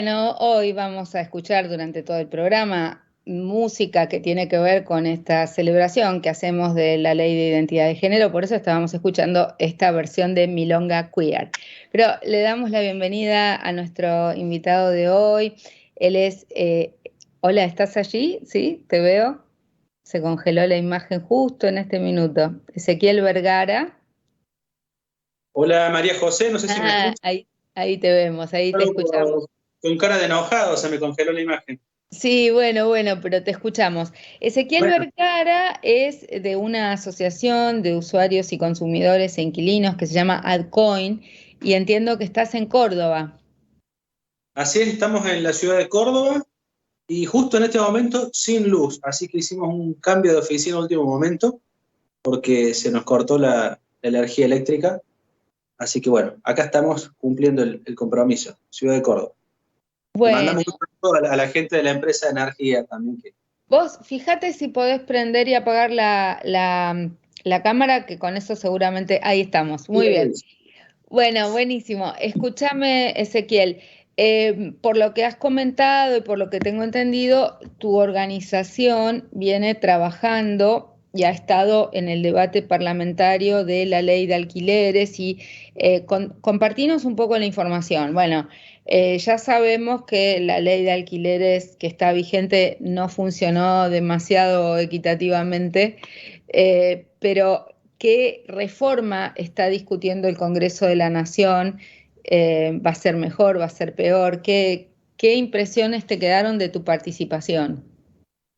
Bueno, hoy vamos a escuchar durante todo el programa música que tiene que ver con esta celebración que hacemos de la Ley de Identidad de Género, por eso estábamos escuchando esta versión de Milonga Queer. Pero le damos la bienvenida a nuestro invitado de hoy. Él es, hola, ¿estás allí? ¿Sí? ¿Te veo? Se congeló la imagen justo en este minuto. Ezequiel Vergara. Hola María José, no sé si me escucha. Ahí te vemos, ahí te escuchamos. Con cara de enojado se me congeló la imagen. Sí, bueno, pero te escuchamos. Ezequiel Bueno, Vergara es de una asociación de usuarios y consumidores e inquilinos que se llama AdCoin y entiendo que estás en Córdoba. así es, estamos en la ciudad de Córdoba y justo en este momento sin luz, así que hicimos un cambio de oficina en último momento porque se nos cortó la energía eléctrica. Así que bueno, acá estamos cumpliendo el compromiso, ciudad de Córdoba. Le Bueno, mandamos un saludo a la gente de la empresa de energía también. vos fíjate si podés prender y apagar la cámara, que con eso seguramente ahí estamos. Muy bien. Bueno, buenísimo. Escúchame, Ezequiel, por lo que has comentado y por lo que tengo entendido, tu organización viene trabajando y ha estado en el debate parlamentario de la ley de alquileres y compartinos un poco la información. Bueno, ya sabemos que la ley de alquileres que está vigente no funcionó demasiado equitativamente, pero ¿qué reforma está discutiendo el Congreso de la Nación? ¿Va a ser mejor? ¿Va a ser peor? ¿Qué impresiones te quedaron de tu participación?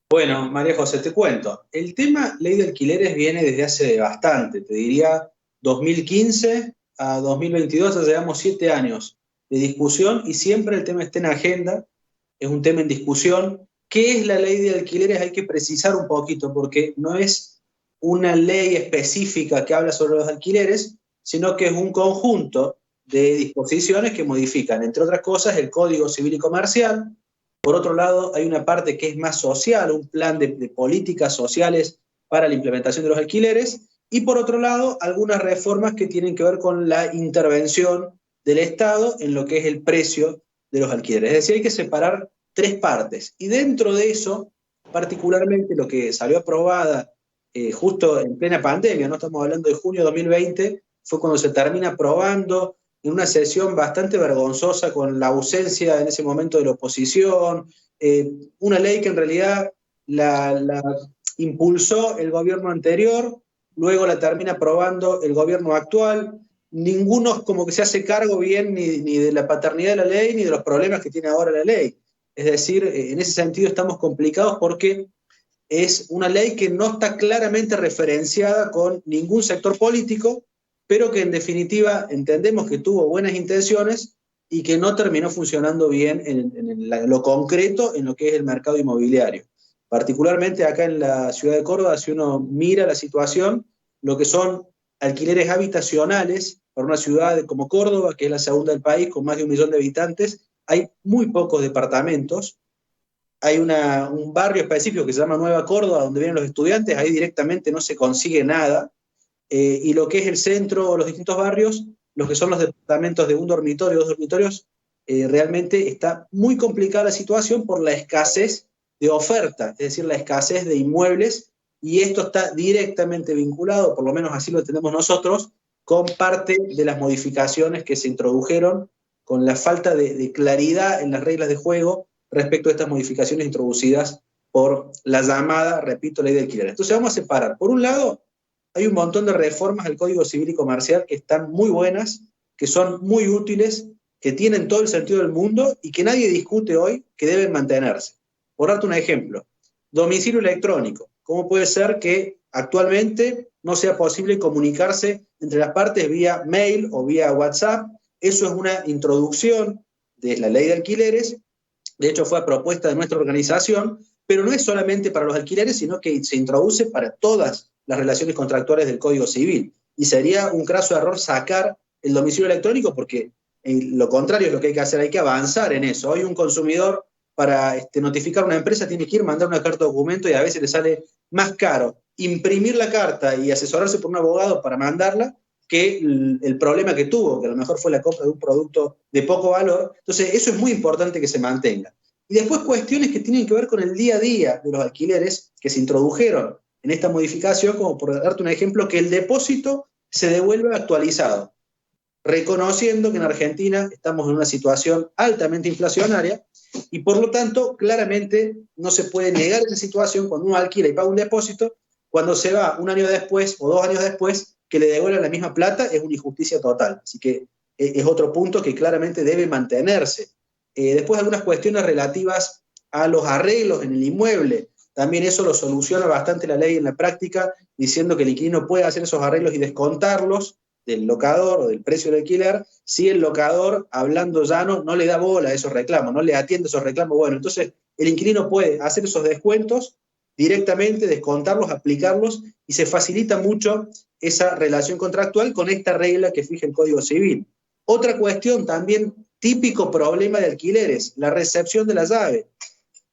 Bueno, María José, te cuento. El tema ley de alquileres viene desde hace bastante, te diría 2015 a 2022, ya llevamos 7 años de discusión y siempre el tema está en agenda, es un tema en discusión. ¿Qué es la ley de alquileres? Hay que precisar un poquito porque no es una ley específica que habla sobre los alquileres, sino que es un conjunto de disposiciones que modifican, entre otras cosas, el Código Civil y Comercial. Por otro lado, hay una parte que es más social, un plan de políticas sociales para la implementación de los alquileres, y por otro lado, algunas reformas que tienen que ver con la intervención del Estado en lo que es el precio de los alquileres. Es decir, hay que separar tres partes, y dentro de eso, particularmente lo que salió aprobada justo en plena pandemia, no estamos hablando de junio de 2020, fue cuando se termina aprobando en una sesión bastante vergonzosa con la ausencia en ese momento de la oposición, una ley que en realidad la impulsó el gobierno anterior, luego la termina aprobando el gobierno actual. Ninguno como que se hace cargo bien ni de la paternidad de la ley ni de los problemas que tiene ahora la ley. Es decir, en ese sentido estamos complicados porque es una ley que no está claramente referenciada con ningún sector político, pero que en definitiva entendemos que tuvo buenas intenciones y que no terminó funcionando bien en lo concreto en lo que es el mercado inmobiliario. Particularmente acá en la ciudad de Córdoba, si uno mira la situación, lo que son alquileres habitacionales para una ciudad como Córdoba, que es la segunda del país, con más de 1 millón de habitantes, hay muy pocos departamentos. Hay un barrio específico que se llama Nueva Córdoba, donde vienen los estudiantes, ahí directamente no se consigue nada, y lo que es el centro o los distintos barrios, los que son los departamentos de un dormitorio, 2 dormitorios, realmente está muy complicada la situación por la escasez de oferta, es decir, la escasez de inmuebles, y esto está directamente vinculado, por lo menos así lo tenemos nosotros, con parte de las modificaciones que se introdujeron, con la falta de claridad en las reglas de juego respecto a estas modificaciones introducidas por la llamada, repito, ley de alquiler. Entonces vamos a separar. Por un lado, hay un montón de reformas al Código Civil y Comercial que están muy buenas, que son muy útiles, que tienen todo el sentido del mundo y que nadie discute hoy que deben mantenerse. Por darte un ejemplo, domicilio electrónico. ¿Cómo puede ser que actualmente no sea posible comunicarse entre las partes vía mail o vía WhatsApp? Eso es una introducción de la ley de alquileres. De hecho, fue a propuesta de nuestra organización, pero no es solamente para los alquileres, sino que se introduce para todas las relaciones contractuales del Código Civil. Y sería un craso error sacar el domicilio electrónico porque lo contrario es lo que hay que hacer, hay que avanzar en eso. Hoy un consumidor para notificar a una empresa tiene que ir, mandar una carta de documento y a veces le sale más caro imprimir la carta y asesorarse por un abogado para mandarla que el problema que tuvo, que a lo mejor fue la compra de un producto de poco valor. Entonces, eso es muy importante que se mantenga. Y después cuestiones que tienen que ver con el día a día de los alquileres que se introdujeron en esta modificación, como por darte un ejemplo, que el depósito se devuelve actualizado, reconociendo que en Argentina estamos en una situación altamente inflacionaria y por lo tanto claramente no se puede negar esa situación cuando uno alquila y paga un depósito, cuando se va un año después o 2 años después que le devuelvan la misma plata es una injusticia total. Así que es otro punto que claramente debe mantenerse. Después algunas cuestiones relativas a los arreglos en el inmueble, también eso lo soluciona bastante la ley en la práctica, diciendo que el inquilino puede hacer esos arreglos y descontarlos del locador o del precio del alquiler, si el locador, hablando llano, no le da bola a esos reclamos, no le atiende esos reclamos. Bueno, entonces el inquilino puede hacer esos descuentos directamente, descontarlos, aplicarlos, y se facilita mucho esa relación contractual con esta regla que fija el Código Civil. Otra cuestión también, típico problema de alquileres, la recepción de la llave.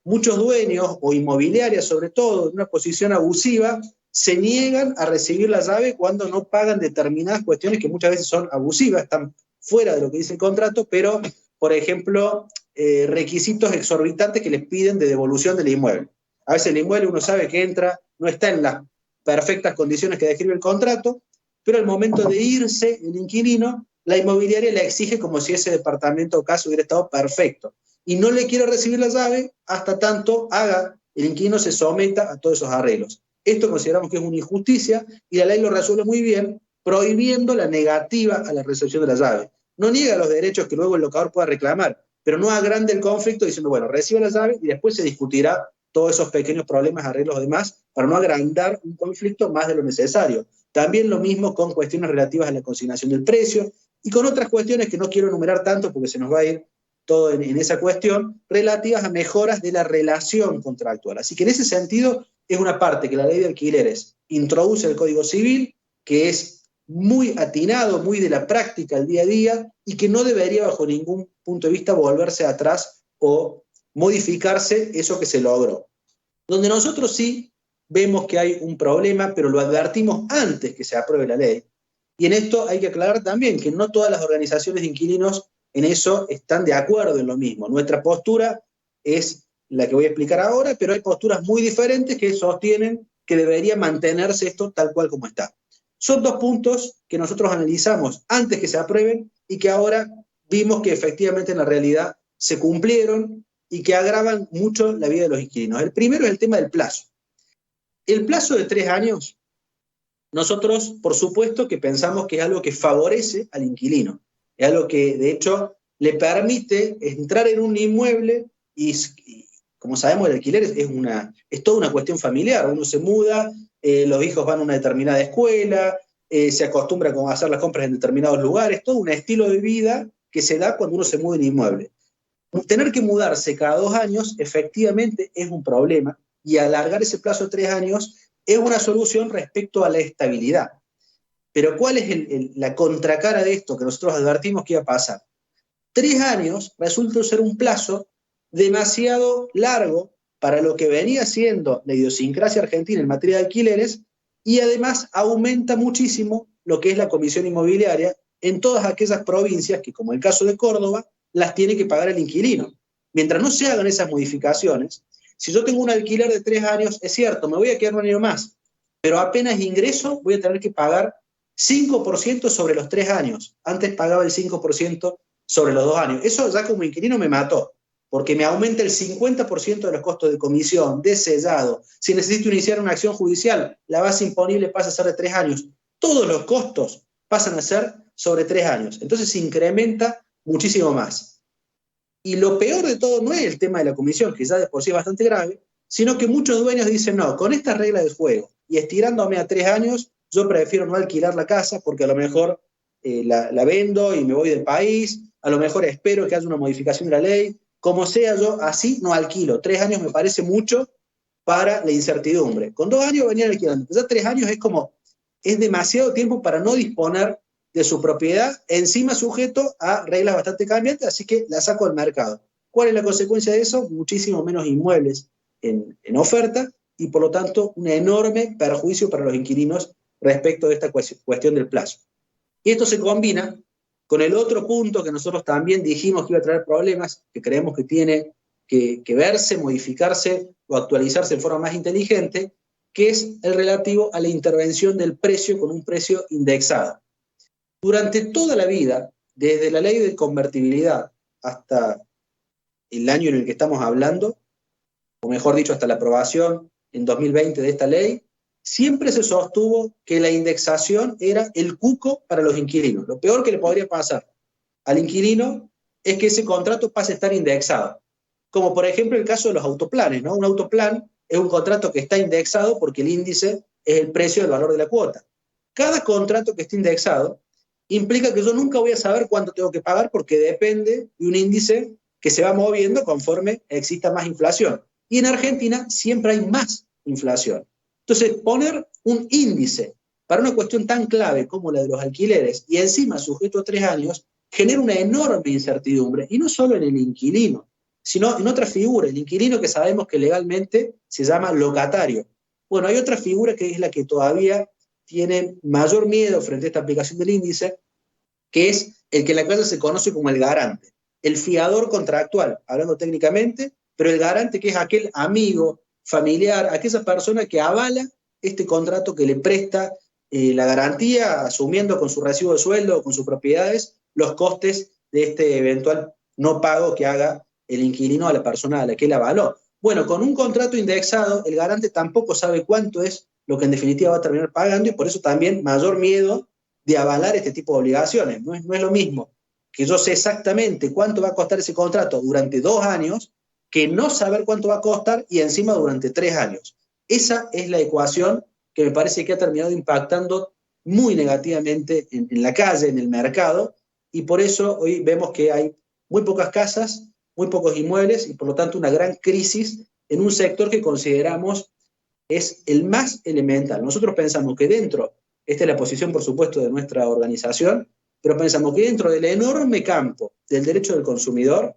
Muchos dueños, o inmobiliarias sobre todo, en una posición abusiva, se niegan a recibir la llave cuando no pagan determinadas cuestiones que muchas veces son abusivas, están fuera de lo que dice el contrato, pero, por ejemplo, requisitos exorbitantes que les piden de devolución del inmueble. A veces el inmueble uno sabe que entra, no está en las perfectas condiciones que describe el contrato, pero al momento de irse el inquilino, la inmobiliaria le exige como si ese departamento o casa hubiera estado perfecto. Y no le quiere recibir la llave hasta tanto el inquilino se someta a todos esos arreglos. Esto consideramos que es una injusticia y la ley lo resuelve muy bien, prohibiendo la negativa a la recepción de la llave. No niega los derechos que luego el locador pueda reclamar, pero no agrande el conflicto diciendo, bueno, recibe la llave y después se discutirá todos esos pequeños problemas, arreglos y demás, para no agrandar un conflicto más de lo necesario. También lo mismo con cuestiones relativas a la consignación del precio y con otras cuestiones que no quiero enumerar tanto porque se nos va a ir todo en esa cuestión, relativas a mejoras de la relación contractual. Así que en ese sentido es una parte que la ley de alquileres introduce el Código Civil, que es muy atinado, muy de la práctica al día a día, y que no debería bajo ningún punto de vista volverse atrás o modificarse eso que se logró. Donde nosotros sí vemos que hay un problema, pero lo advertimos antes que se apruebe la ley. Y en esto hay que aclarar también que no todas las organizaciones de inquilinos en eso están de acuerdo en lo mismo. Nuestra postura es la que voy a explicar ahora, pero hay posturas muy diferentes que sostienen que debería mantenerse esto tal cual como está. Son 2 puntos que nosotros analizamos antes que se aprueben y que ahora vimos que efectivamente en la realidad se cumplieron y que agravan mucho la vida de los inquilinos. El primero es el tema del plazo. El plazo de 3 años, nosotros por supuesto que pensamos que es algo que favorece al inquilino. Es algo que, de hecho, le permite entrar en un inmueble y como sabemos, el alquiler es toda una cuestión familiar. Uno se muda, los hijos van a una determinada escuela, se acostumbra a hacer las compras en determinados lugares, todo un estilo de vida que se da cuando uno se muda en inmueble. Tener que mudarse cada 2 años, efectivamente, es un problema, y alargar ese plazo de 3 años es una solución respecto a la estabilidad. Pero ¿cuál es la contracara de esto que nosotros advertimos que iba a pasar? 3 años resulta ser un plazo demasiado largo para lo que venía siendo la idiosincrasia argentina en materia de alquileres, y además aumenta muchísimo lo que es la comisión inmobiliaria en todas aquellas provincias que, como el caso de Córdoba, las tiene que pagar el inquilino. Mientras no se hagan esas modificaciones, si yo tengo un alquiler de 3 años, es cierto, me voy a quedar un año más, pero apenas ingreso voy a tener que pagar 5% sobre los 3 años. Antes pagaba el 5% sobre los 2 años. Eso ya como inquilino me mató, porque me aumenta el 50% de los costos de comisión, de sellado. Si necesito iniciar una acción judicial, la base imponible pasa a ser de 3 años. Todos los costos pasan a ser sobre 3 años. Entonces se incrementa muchísimo más. Y lo peor de todo no es el tema de la comisión, que ya de por sí es bastante grave, sino que muchos dueños dicen, no, con esta regla del juego y estirándome a 3 años, yo prefiero no alquilar la casa porque a lo mejor la vendo y me voy del país, a lo mejor espero que haya una modificación de la ley, como sea, yo así no alquilo. 3 años me parece mucho para la incertidumbre. Con 2 años venían alquilando, ya 3 años es demasiado tiempo para no disponer de su propiedad, encima sujeto a reglas bastante cambiantes, así que la saco del mercado. ¿Cuál es la consecuencia de eso? Muchísimo menos inmuebles en oferta y por lo tanto un enorme perjuicio para los inquilinos respecto de esta cuestión del plazo. Y esto se combina con el otro punto que nosotros también dijimos que iba a traer problemas, que creemos que tiene que verse, modificarse o actualizarse de forma más inteligente, que es el relativo a la intervención del precio con un precio indexado. Durante toda la vida, desde la ley de convertibilidad hasta el año en el que estamos hablando, o mejor dicho, hasta la aprobación en 2020 de esta ley, siempre se sostuvo que la indexación era el cuco para los inquilinos. Lo peor que le podría pasar al inquilino es que ese contrato pase a estar indexado. Como por ejemplo el caso de los autoplanes, ¿no? Un autoplan es un contrato que está indexado porque el índice es el precio del valor de la cuota. Cada contrato que esté indexado implica que yo nunca voy a saber cuánto tengo que pagar porque depende de un índice que se va moviendo conforme exista más inflación. Y en Argentina siempre hay más inflación. Entonces, poner un índice para una cuestión tan clave como la de los alquileres y encima sujeto a 3 años, genera una enorme incertidumbre, y no solo en el inquilino, sino en otra figura, el inquilino que sabemos que legalmente se llama locatario. Bueno, hay otra figura que es la que todavía tiene mayor miedo frente a esta aplicación del índice, que es el que en la clase se conoce como el garante, el fiador contractual, hablando técnicamente, pero el garante que es aquel amigo, familiar, aquella persona que avala este contrato que le presta la garantía, asumiendo con su recibo de sueldo o con sus propiedades los costes de este eventual no pago que haga el inquilino a la persona a la que él avaló. Bueno, con un contrato indexado, el garante tampoco sabe cuánto es lo que en definitiva va a terminar pagando, y por eso también mayor miedo de avalar este tipo de obligaciones. No es lo mismo que yo sé exactamente cuánto va a costar ese contrato durante 2 años que no saber cuánto va a costar y encima durante 3 años. Esa es la ecuación que me parece que ha terminado impactando muy negativamente en la calle, en el mercado, y por eso hoy vemos que hay muy pocas casas, muy pocos inmuebles y por lo tanto una gran crisis en un sector que consideramos es el más elemental. Nosotros pensamos que dentro, esta es la posición por supuesto de nuestra organización, pero pensamos que dentro del enorme campo del derecho del consumidor,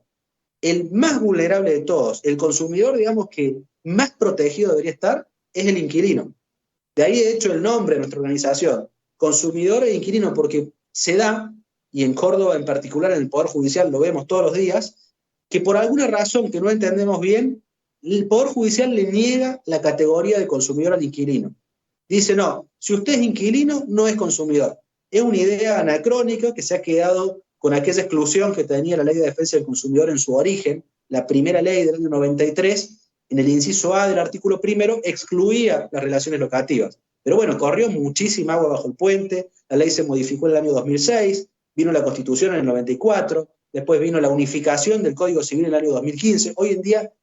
el más vulnerable de todos, el consumidor, digamos, que más protegido debería estar, es el inquilino. De ahí, de hecho, el nombre de nuestra organización, consumidor e inquilino, porque se da, y en Córdoba en particular, en el Poder Judicial lo vemos todos los días, que por alguna razón que no entendemos bien, el Poder Judicial le niega la categoría de consumidor al inquilino. Dice, no, si usted es inquilino, no es consumidor. Es una idea anacrónica que se ha quedado con aquella exclusión que tenía la Ley de Defensa del Consumidor en su origen, la primera ley del año 93, en el inciso A del artículo primero, excluía las relaciones locativas. Pero bueno, corrió muchísima agua bajo el puente, la ley se modificó en el año 2006, vino la Constitución en el 94, después vino la unificación del Código Civil en el año 2015. Hoy en día,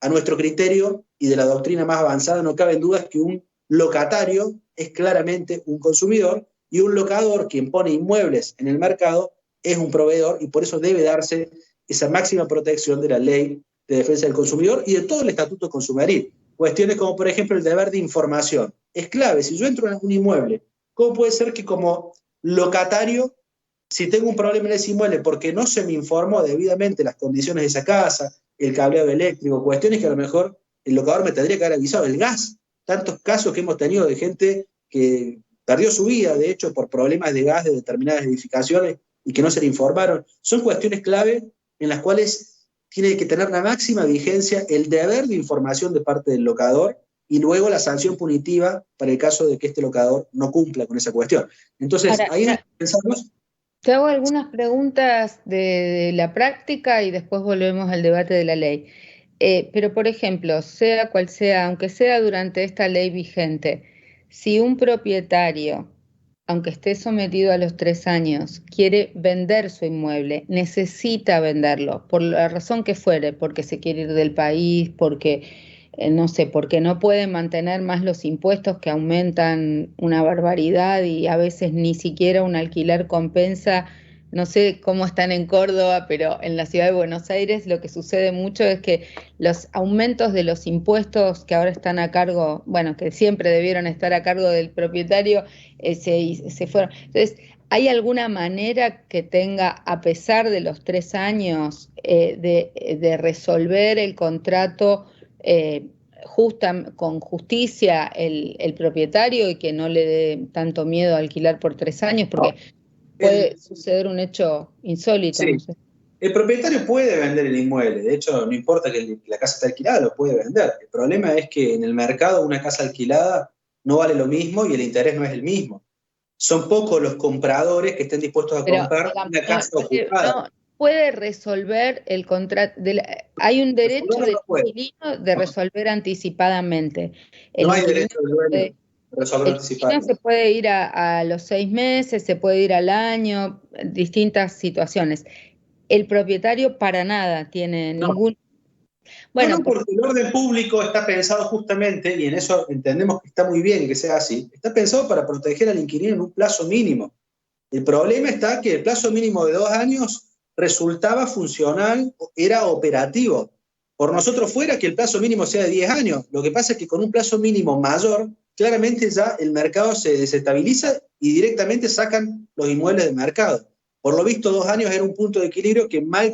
a nuestro criterio y de la doctrina más avanzada, no caben dudas que un locatario es claramente un consumidor y un locador, quien pone inmuebles en el mercado, es un proveedor, y por eso debe darse esa máxima protección de la ley de defensa del consumidor y de todo el estatuto consumeril. Cuestiones como, por ejemplo, el deber de información. Es clave, si yo entro en un inmueble, ¿cómo puede ser que como locatario, si tengo un problema en ese inmueble porque no se me informó debidamente las condiciones de esa casa, el cableado eléctrico, cuestiones que a lo mejor el locador me tendría que haber avisado, el gas, tantos casos que hemos tenido de gente que perdió su vida, de hecho, por problemas de gas de determinadas edificaciones y que no se le informaron, son cuestiones clave en las cuales tiene que tener la máxima vigencia el deber de información de parte del locador y luego la sanción punitiva para el caso de que este locador no cumpla con esa cuestión. Entonces, Ahora, ahí pensamos. te hago algunas preguntas de la práctica y después volvemos al debate de la ley. Pero, por ejemplo, sea cual sea, aunque sea durante esta ley vigente, si un propietario, aunque esté sometido a los 3 años, quiere vender su inmueble, necesita venderlo, por la razón que fuere, porque se quiere ir del país, porque, no sé, porque no puede mantener más los impuestos que aumentan una barbaridad y a veces ni siquiera un alquiler compensa. No sé cómo están en Córdoba, pero en la ciudad de Buenos Aires lo que sucede mucho es que los aumentos de los impuestos que ahora están a cargo, bueno, que siempre debieron estar a cargo del propietario, se fueron. Entonces, ¿hay alguna manera que tenga, a pesar de los 3 años, de resolver el contrato con justicia el propietario y que no le dé tanto miedo alquilar por 3 años, porque puede suceder un hecho insólito. Sí. No sé. El propietario puede vender el inmueble, de hecho no importa que la casa esté alquilada, lo puede vender. El problema es que en el mercado una casa alquilada no vale lo mismo y el interés no es el mismo. Son pocos los compradores que estén dispuestos a comprar una casa ocupada. No puede resolver el contrato. Hay un derecho del inquilino de resolver anticipadamente. No hay derecho del dueño de resolver El inquilino anticipado. se puede ir a los 6 meses, se puede ir al año, distintas situaciones. El propietario para nada tiene ningún... Bueno, no, porque el orden público está pensado justamente, y en eso entendemos que está muy bien que sea así, está pensado para proteger al inquilino en un plazo mínimo. El problema está que el plazo mínimo de 2 años resultaba funcional, era operativo. Por nosotros fuera que el plazo mínimo sea de 10 años. Lo que pasa es que con un plazo mínimo mayor, claramente ya el mercado se desestabiliza y directamente sacan los inmuebles del mercado. Por lo visto, 2 años era un punto de equilibrio que mal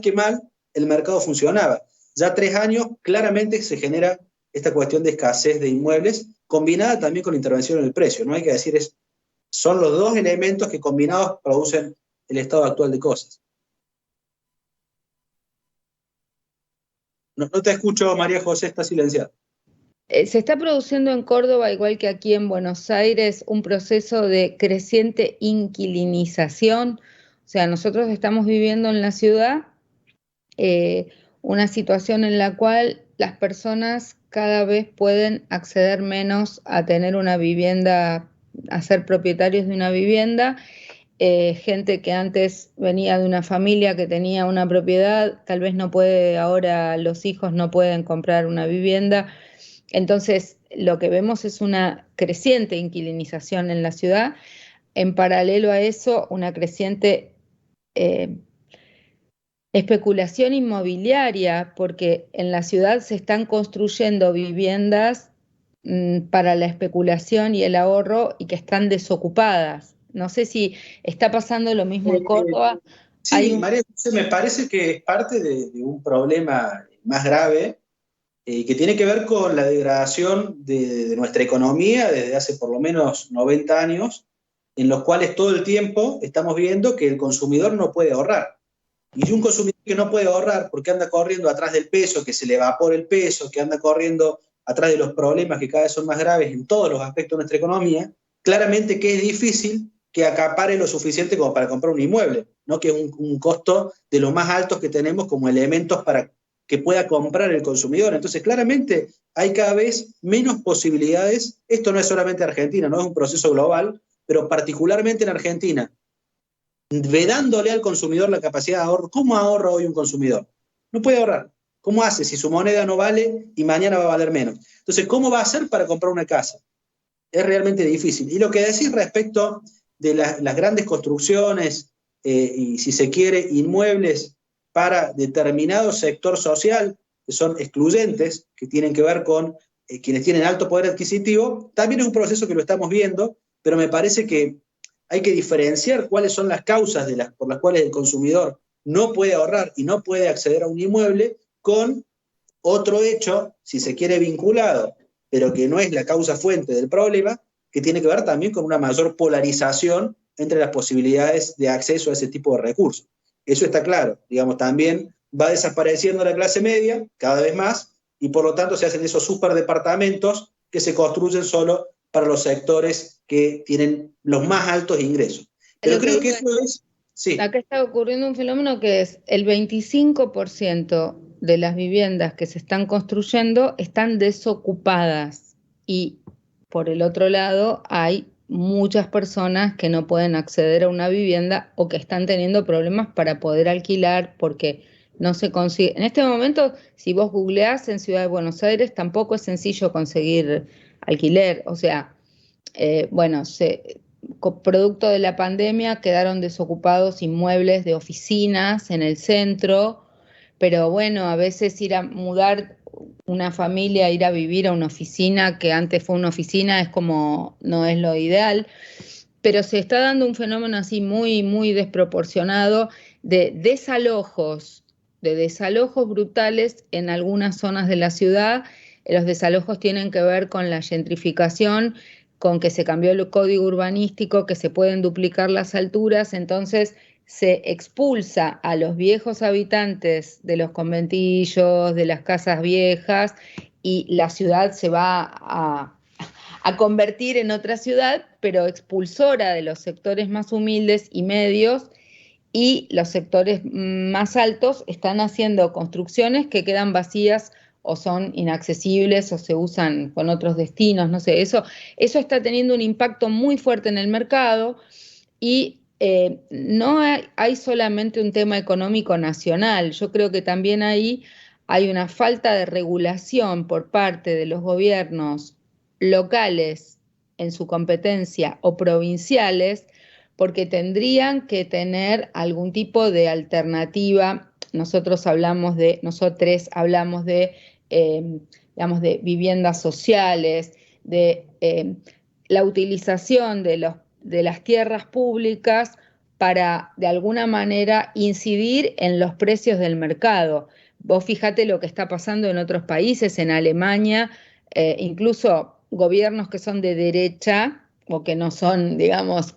el mercado funcionaba. Ya 3 años claramente se genera esta cuestión de escasez de inmuebles, combinada también con la intervención en el precio. No hay que decir, son los dos elementos que combinados producen el estado actual de cosas. No te escucho, María José, está silenciada. Se está produciendo en Córdoba, igual que aquí en Buenos Aires, un proceso de creciente inquilinización. O sea, nosotros estamos viviendo en la ciudad una situación en la cual las personas cada vez pueden acceder menos a tener una vivienda, a ser propietarios de una vivienda. Gente que antes venía de una familia que tenía una propiedad, tal vez no puede, ahora los hijos no pueden comprar una vivienda. Entonces, lo que vemos es una creciente inquilinización en la ciudad. En paralelo a eso, una creciente especulación inmobiliaria, porque en la ciudad se están construyendo viviendas para la especulación y el ahorro y que están desocupadas. No sé si está pasando lo mismo en Córdoba. Sí, María José, me parece que es parte de un problema más grave que tiene que ver con la degradación de nuestra economía desde hace por lo menos 90 años, en los cuales todo el tiempo estamos viendo que el consumidor no puede ahorrar. Y un consumidor que no puede ahorrar porque anda corriendo atrás del peso, que se le evapora el peso, que anda corriendo atrás de los problemas que cada vez son más graves en todos los aspectos de nuestra economía, claramente que es difícil que acapare lo suficiente como para comprar un inmueble, ¿no? Que es un costo de los más altos que tenemos como elementos para que pueda comprar el consumidor. Entonces, claramente hay cada vez menos posibilidades. Esto no es solamente Argentina, no es un proceso global, pero particularmente en Argentina, vedándole al consumidor la capacidad de ahorro. ¿Cómo ahorra hoy un consumidor? No puede ahorrar. ¿Cómo hace si su moneda no vale y mañana va a valer menos? Entonces, ¿cómo va a hacer para comprar una casa? Es realmente difícil. Y lo que decís respecto de las grandes construcciones y, si se quiere, inmuebles para determinado sector social, que son excluyentes, que tienen que ver con quienes tienen alto poder adquisitivo, también es un proceso que lo estamos viendo, pero me parece que hay que diferenciar cuáles son las causas por las cuales el consumidor no puede ahorrar y no puede acceder a un inmueble con otro hecho, si se quiere, vinculado, pero que no es la causa fuente del problema, que tiene que ver también con una mayor polarización entre las posibilidades de acceso a ese tipo de recursos. Eso está claro, digamos, también va desapareciendo la clase media cada vez más y por lo tanto se hacen esos superdepartamentos que se construyen solo para los sectores que tienen los más altos ingresos. Pero creo que eso es... Sí. Acá está ocurriendo un fenómeno que es el 25% de las viviendas que se están construyendo están desocupadas y por el otro lado hay muchas personas que no pueden acceder a una vivienda o que están teniendo problemas para poder alquilar porque no se consigue. En este momento, si vos googleás en Ciudad de Buenos Aires, tampoco es sencillo conseguir alquiler. O sea, bueno, producto de la pandemia quedaron desocupados inmuebles de oficinas en el centro, pero bueno, a veces ir a mudar una familia, ir a vivir a una oficina que antes fue una oficina es como, no es lo ideal, pero se está dando un fenómeno así muy, muy desproporcionado de desalojos brutales en algunas zonas de la ciudad los desalojos tienen que ver con la gentrificación, con que se cambió el código urbanístico, que se pueden duplicar las alturas, entonces se expulsa a los viejos habitantes de los conventillos, de las casas viejas, y la ciudad se va a convertir en otra ciudad, pero expulsora de los sectores más humildes y medios, y los sectores más altos están haciendo construcciones que quedan vacías o son inaccesibles o se usan con otros destinos, no sé, eso está teniendo un impacto muy fuerte en el mercado y no hay solamente un tema económico nacional, yo creo que también ahí hay una falta de regulación por parte de los gobiernos locales en su competencia o provinciales, porque tendrían que tener algún tipo de alternativa. Nosotros hablamos de digamos, de viviendas sociales, de la utilización de las tierras públicas para, de alguna manera, incidir en los precios del mercado. Vos fíjate lo que está pasando en otros países, en Alemania, incluso gobiernos que son de derecha o que no son, digamos,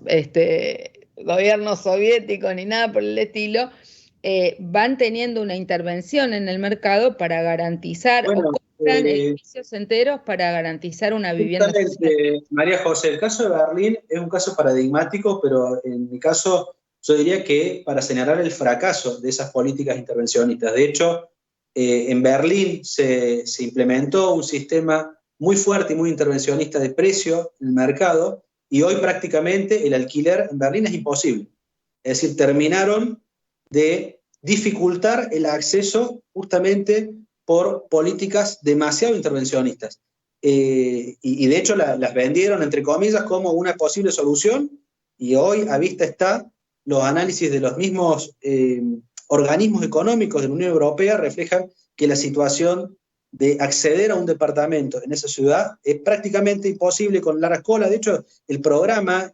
gobierno soviético ni nada por el estilo, van teniendo una intervención en el mercado para garantizar, o compran edificios enteros para garantizar una vivienda social. María José, el caso de Berlín es un caso paradigmático, pero en mi caso yo diría que para señalar el fracaso de esas políticas intervencionistas. De hecho, en Berlín se implementó un sistema muy fuerte y muy intervencionista de precio en el mercado, y hoy prácticamente el alquiler en Berlín es imposible. Es decir, terminaron de dificultar el acceso justamente por políticas demasiado intervencionistas. Y de hecho las vendieron, entre comillas, como una posible solución, y hoy a vista está, los análisis de los mismos organismos económicos de la Unión Europea reflejan que la situación de acceder a un departamento en esa ciudad es prácticamente imposible con largas colas. De hecho, el programa,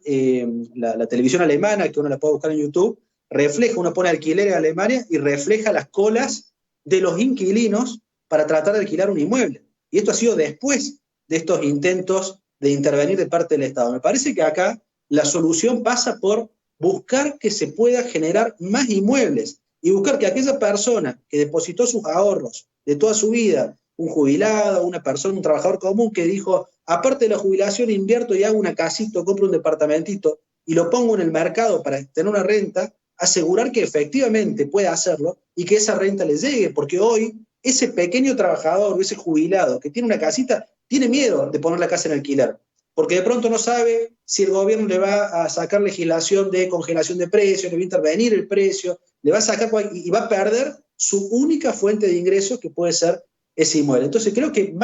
la televisión alemana, que uno la puede buscar en YouTube, refleja, uno pone alquiler en Alemania y refleja las colas de los inquilinos para tratar de alquilar un inmueble. Y esto ha sido después de estos intentos de intervenir de parte del Estado. Me parece que acá la solución pasa por buscar que se pueda generar más inmuebles y buscar que aquella persona que depositó sus ahorros de toda su vida, un jubilado, una persona, un trabajador común que dijo, aparte de la jubilación invierto y hago una casita, compro un departamentito y lo pongo en el mercado para tener una renta, asegurar que efectivamente pueda hacerlo y que esa renta le llegue, porque hoy ese pequeño trabajador o ese jubilado que tiene una casita tiene miedo de poner la casa en alquiler, porque de pronto no sabe si el gobierno le va a sacar legislación de congelación de precios, le va a intervenir el precio, le va a sacar y va a perder su única fuente de ingresos, que puede ser ese inmueble. Entonces creo que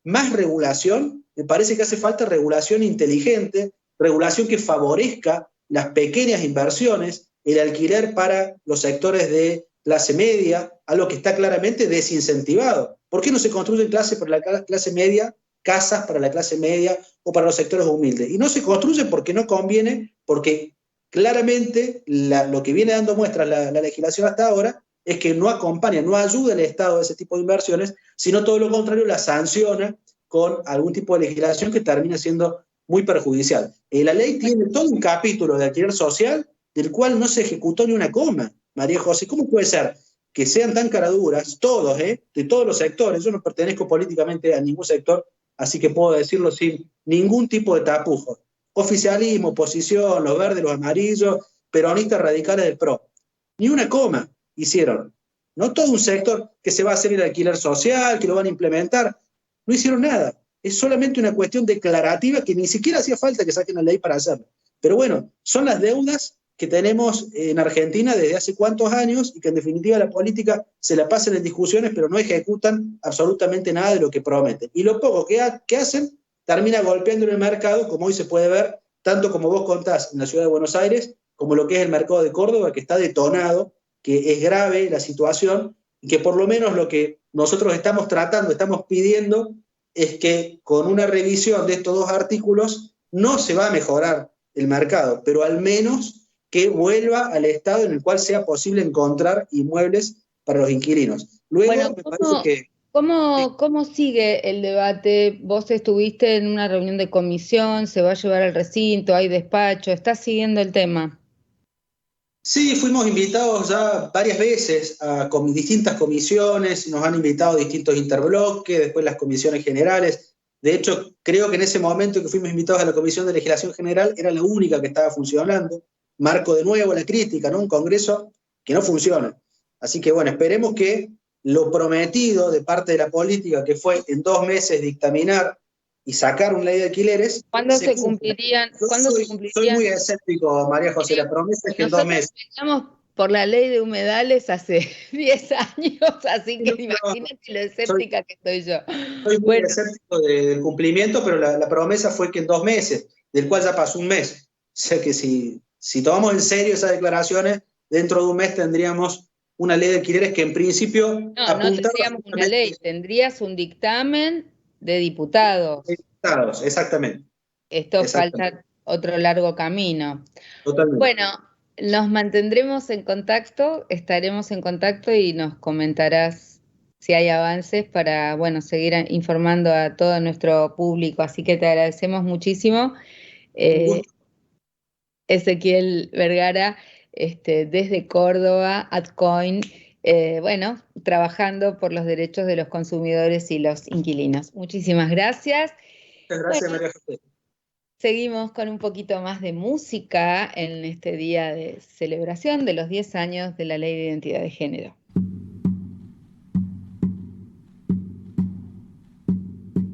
más regulación, me parece que hace falta regulación inteligente, regulación que favorezca las pequeñas inversiones, el alquiler para los sectores de clase media, algo que está claramente desincentivado. ¿Por qué no se construyen clases para la clase media, casas para la clase media o para los sectores humildes? Y no se construyen porque no conviene, porque claramente lo que viene dando muestras la legislación hasta ahora es que no acompaña, no ayuda al Estado a ese tipo de inversiones, sino todo lo contrario, la sanciona con algún tipo de legislación que termina siendo muy perjudicial. La ley tiene todo un capítulo de alquiler social del cual no se ejecutó ni una coma. María José, ¿cómo puede ser que sean tan caraduras todos, de todos los sectores? Yo no pertenezco políticamente a ningún sector, así que puedo decirlo sin ningún tipo de tapujos. Oficialismo, oposición, los verdes, los amarillos, peronistas radicales del PRO. Ni una coma hicieron. No todo un sector que se va a hacer el alquiler social, que lo van a implementar. No hicieron nada. Es solamente una cuestión declarativa que ni siquiera hacía falta que saquen la ley para hacerlo. Pero bueno, son las deudas que tenemos en Argentina desde hace cuántos años y que en definitiva la política se la pasan en discusiones pero no ejecutan absolutamente nada de lo que prometen. Y lo poco que hacen termina golpeando en el mercado, como hoy se puede ver, tanto como vos contás en la ciudad de Buenos Aires, como lo que es el mercado de Córdoba, que está detonado, que es grave la situación y que por lo menos lo que nosotros estamos tratando, estamos pidiendo, es que con una revisión de estos dos artículos no se va a mejorar el mercado, pero al menos que vuelva al estado en el cual sea posible encontrar inmuebles para los inquilinos. Luego, bueno, me parece que ¿Cómo sigue el debate? Vos estuviste en una reunión de comisión, se va a llevar al recinto, hay despacho, ¿estás siguiendo el tema? Sí, fuimos invitados ya varias veces a distintas comisiones, nos han invitado a distintos interbloques, después las comisiones generales. De hecho, creo que en ese momento que fuimos invitados a la Comisión de Legislación General era la única que estaba funcionando. Marco de nuevo la crítica, ¿no? Un Congreso que no funciona. Así que bueno, esperemos que lo prometido de parte de la política, que fue en 2 meses dictaminar y sacar una ley de alquileres, ¿Cuándo se se cumpla. cumplirían? Yo ¿Cuándo se soy cumplirían? muy escéptico, María José, la promesa es que en dos Nosotros meses. empezamos por la ley de humedales hace 10 años, así que No, imagínate lo soy, escéptica que estoy yo. soy muy Bueno, escéptico del cumplimiento, pero la promesa fue que en 2 meses, del cual ya pasó un mes. O sea que si tomamos en serio esas declaraciones, dentro de un mes tendríamos una ley de alquileres que en principio no apuntaba tendríamos una ley, justamente tendrías un dictamen de diputados. a estados, exactamente, Esto exactamente, falta otro largo camino. totalmente. Bueno, nos mantendremos en contacto, estaremos en contacto y nos comentarás si hay avances para, bueno, seguir informando a todo nuestro público. Así que te agradecemos muchísimo, Un eh, gusto. Ezequiel Vergara, desde Córdoba, Adcoin, bueno, trabajando por los derechos de los consumidores y los inquilinos. Muchísimas gracias. Muchas Bueno, gracias, María José. seguimos con un poquito más de música en este día de celebración de los 10 años de la Ley de Identidad de Género.